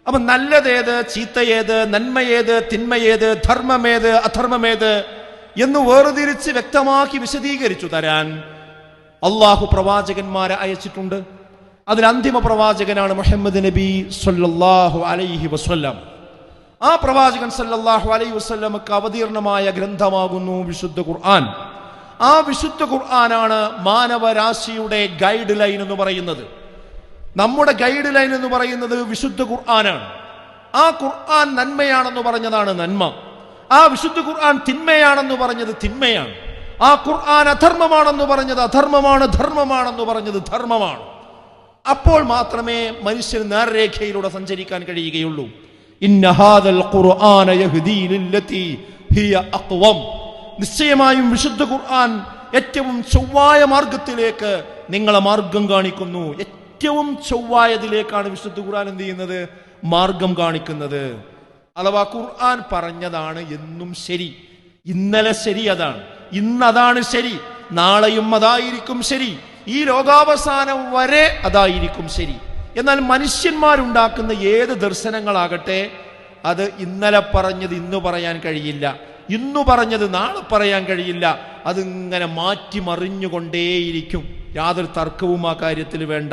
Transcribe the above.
അപ്പൊ നല്ലതേത്, ചീത്തയേത്, നന്മയേത്, തിന്മയേത്, ധർമ്മമേത്, അധർമ്മമേത് എന്ന് വേർതിരിച്ച് വ്യക്തമാക്കി വിശദീകരിച്ചു തരാൻ അള്ളാഹു പ്രവാചകന്മാരെ അയച്ചിട്ടുണ്ട്. അതിൽ അന്തിമ പ്രവാചകനാണ് മുഹമ്മദ് നബി സല്ലല്ലാഹു അലൈഹി വസല്ലം. ആ പ്രവാചകൻ സല്ലല്ലാഹു അലൈഹി വസല്ലമക്ക് അവതീർണമായ ഗ്രന്ഥമാകുന്നു വിശുദ്ധ ഖുർആൻ. ആ വിശുദ്ധ ഖുർആനാണ് മാനവരാശിയുടെ ഗൈഡ് ലൈൻ എന്ന് പറയുന്നത്. നമ്മുടെ ഗൈഡ് ലൈൻ എന്ന് പറയുന്നത് വിശുദ്ധ ഖുർആനാണ്. ആ ഖുർആൻ നന്മയാണെന്ന് പറഞ്ഞതാണ് നന്മ. ആ വിശുദ്ധ ഖുർആൻ തിന്മയാണെന്ന് പറഞ്ഞത് തിന്മയാണ്. ആ ഖുർആൻ അധർമ്മമാണെന്ന് പറഞ്ഞത് അധർമ്മമാണ്, ധർമ്മമാണെന്ന് പറഞ്ഞത് ധർമ്മമാണ്. അപ്പോൾ മാത്രമേ മനുഷ്യന് നേർരേഖയിലൂടെ സഞ്ചരിക്കാൻ കഴിയുകയുള്ളൂ. ഇന്ന ഹാദൽ ഖുർആന യഹ്ദീ ലില്ലതി ഹിയ അഖ്വം. നിശ്ചയമായും വിശുദ്ധ ഖുർആൻ ഏറ്റവും ചൊവ്വായ മാർഗത്തിലേക്ക് നിങ്ങളെ മാർഗം കാണിക്കുന്നു. ഏറ്റവും ചൊവ്വായതിലേക്കാണ് വിശുദ്ധ ഖുർആൻ എന്ത് ചെയ്യുന്നത്? മാർഗം കാണിക്കുന്നത്. അഥവാ ഖുർആൻ പറഞ്ഞതാണ് എന്നും ശരി. ഇന്നലെ ശരി അതാണ്, ഇന്നതാണ് ശരി, നാളെയും അതായിരിക്കും ശരി, ഈ ലോകാവസാനം വരെ അതായിരിക്കും ശരി. എന്നാൽ മനുഷ്യന്മാരുണ്ടാക്കുന്ന ഏത് ദർശനങ്ങളാകട്ടെ, അത് ഇന്നലെ പറഞ്ഞത് ഇന്ന് പറയാൻ കഴിയില്ല, ഇന്നു പറഞ്ഞത് നാളെ പറയാൻ കഴിയില്ല. അതിങ്ങനെ മാറ്റിമറിഞ്ഞുകൊണ്ടേയിരിക്കും. യാതൊരു തർക്കവും ആ കാര്യത്തിൽ വേണ്ട.